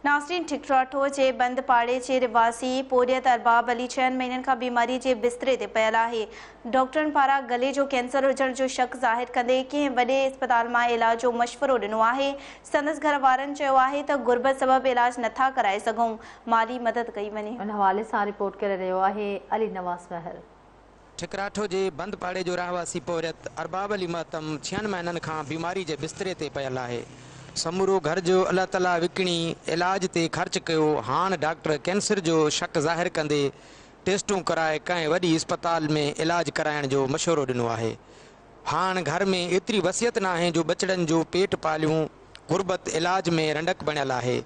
नाज़रीन, ठिकराठो जे बंद पाड़े जे रिवासी पोरियत अरबाब अली 6 महीननि खां बीमारी जे बिस्तरे ते पियल आहे। डॉक्टरनि पारां गले जो कैंसर हुजण जो शक ज़ाहिर कंदे कंहिं वॾे इस्पताल मां इलाज जो मशवरो ॾिनो आहे। संदसि घर वारनि चयो आहे त गुर्बत सबबि इलाज नथा कराए सघूं, माली मदद कई वञे। इन हवाले सां रिपोर्ट करे रहियो आहे अली नवाज़ महर। ठिकराठो जे बंद पाड़े जो रहवासी पोरियत अरबाब अली महतम 6 महीननि खां बीमारी जे बिस्तरे ते पियल आहे। समूरो घर जो अल्लाह ताला विकिणी इलाज ते ख़र्च कयो। हाणे डॉक्टर कैंसर जो शक ज़ाहिर कंदे टेस्टूं कराए कंहिं वॾी इस्पताल में इलाज कराइण जो मशवरो ॾिनो आहे। हाणे घर में एतिरी वसियत न आहे जो बचड़नि जो पेट पालियूं। गुर्बत इलाज में रंडक बणियल आहे।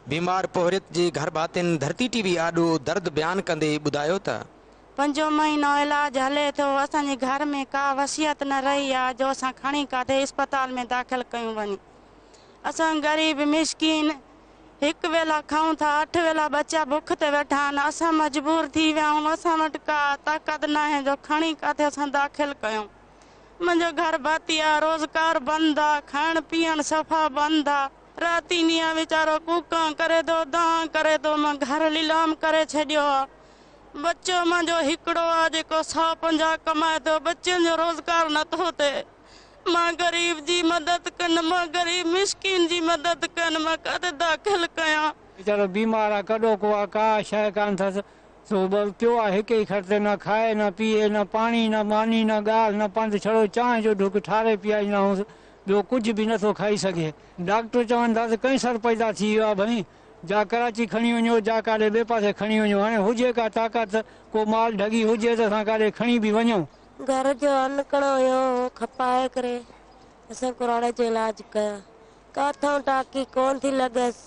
बीमार पोरियत जे घर भातियुनि धरती टीवी आॾो दर्द बयान कंदे ॿुधायो त 5 महीनो इलाज हले थो। असांजे घर में का वसियत न रही आहे जो असां खणी काथे इस्पताल में दाख़िल कयूं वञी। असां गरीब मिस्किन हिकु वेला खाऊं था, 8 वेला बच्चा बुख ते वेठा आहिनि। असां मजबूर थी विया आहियूं। असां वटि का ताक़त न आहे जो खणी काथे असां दाख़िल कयूं। मुंहिंजो घर भाती आहे, रोज़गार बंदि आहे, खाइण पीअण सफ़ा बंदि आहे। राति ॾींहुं वीचारो कूकां करे थो, दां करे थो। मां घर लीलाम करे छॾियो आहे। बच्चो मुंहिंजो हिकिड़ो आहे जेको 150 कमाए थो। बच्चनि जो रोज़गार नथो थिए। मां गरीब जी मदद कनि, मां गरीब मिस्किन जी मदद कनि। मां काथे दाख़िल कयां। वीचारो बीमार आहे, कॾो को आहे, का शइ कान अथसि। सो पियो आहे हिकु ई खर्च, न खाए न पीए, न पाणी न मानी न ॻाल्हि न पंधु। छड़ो चांहि जो ढुक ठारे पीआरींदाऊंसि, ॿियो कुझु बि नथो खाई सघे। डॉक्टर चवनि था त कैंसर पैदा थी वियो आहे। भई जा कराची खणी वञो, जा काॾे ॿिए पासे खणी वञो। हाणे हुजे का ताक़त, को माल ढगी हुजे त असां काॾे खणी बि वञूं। घर जो अनकणो हुयो, खपाए करे असां कुराड़े जो इलाज कया। काथों टाकी कोन थी लॻसि।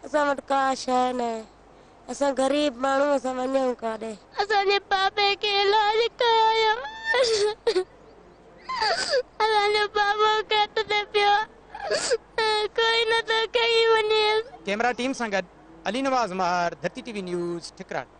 असां वटि का शइ न आहे। असां गरीब माण्हू, असां वञूं काॾे। असांजे पापे खे इलाज कयो। असांजो पापो कट ते पियो, कोई नथो खई वञे। कैमरा टीम सां गॾु अली नवाज़ महर, धरती टीवी न्यूज़, ठिकराठो।